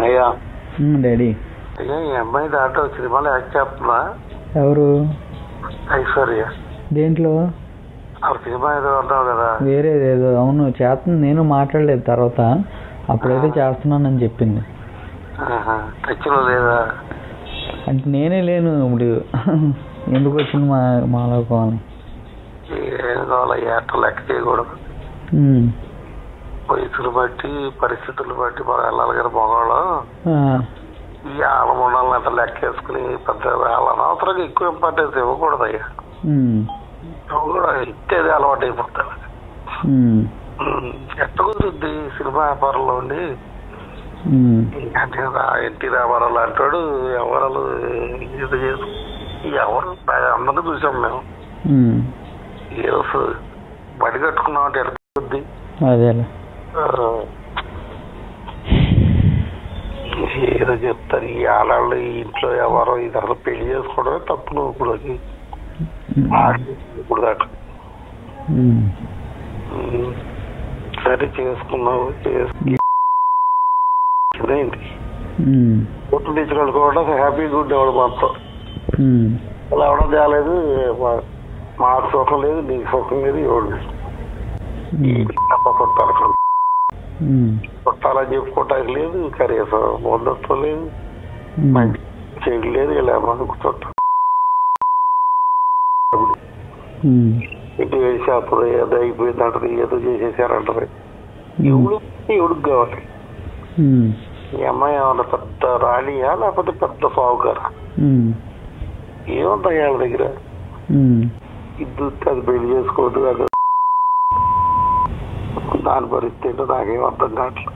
అయ్యా డాడీ అయ్యా ఈ అమ్మాయి దాంట్లో సినిమాలో యాక్ట్ చేస్తున్నా. ఎవరు? ఐశ్వర్య. దేంట్లో? ఆ సినిమా ఏదో అన్నావు కదా. వేరేదేదో. అవును చేస్తుంది. నేను మాట్లాడలేదు తర్వాత. అప్పుడైతే చేస్తున్నానని చెప్పింది. టచ్లో లేదా? అంటే నేనే లేను ఇప్పుడు. ఎందుకు వచ్చింది మాలోకం అని. ఏం కావాలయ్యా అట్లా లెక్క చేయకూడదు. వయసులు బట్టి పరిస్థితులు బట్టి మనం వెళ్ళాలి కదా మగవాళ్ళం. ఈ ఆలమండాలను అట్లా లెక్క వేసుకుని పెద్ద వాళ్ళ అనవసరంగా ఎక్కువ ఇంపార్టెన్స్ ఇవ్వకూడదు అయ్యా. కూడా ఇచ్చేది అలవాటు అయిపోతాడు. ఎట్ట కుదురుద్ది సినిమా వ్యాపారంలో ఉండి. అంటే ఎన్టీ రామారావు అంటాడు ఎవరు ఇది చేసు ఎవరు అందరూ చూసాం మేము. ఏదో బడి కట్టుకున్నాం అంటే ఎట్ట కుదురుద్ది. ఏదో చెప్తారు ఈ ఆడాళ్ళు ఇంట్లో ఎవరో ఇది అసలు పెళ్లి చేసుకోవడమే తప్పు. నువ్వు ఇప్పుడు దాకా సరే చేసుకున్నావు ఏంటి పొట్టు తెచ్చుకోవడం హ్యాపీగా ఉండేవాడు మొత్తం. అలా అవడం తేలేదు. మాకు సుఖం లేదు, నీకు సుఖం లేదు. ఎవడు తప్ప చుట్టాలి చుట్టాలని చెప్పుకోవటానికి లేదు, కనీసం బంధుత్వం లేదు, మంచి చెడు లేదు. ఇలా మనకు చుట్టాలి ఇంటి వేసేప్పుడు ఏదో అయిపోయిందంటారు, ఏదో చేసేసారంటారు. ఎవడికి కావాలి? ఈ అమ్మాయి ఏమన్నా పెద్ద రాణియా లేకపోతే పెద్ద సావుకారా? ఏముంది వాళ్ళ దగ్గర? ఇద్దరు అది పెళ్లి చేసుకోవద్దు. అది దాని పరిస్థితి ఏంటో నాకేం అర్థం కావట్లేదు.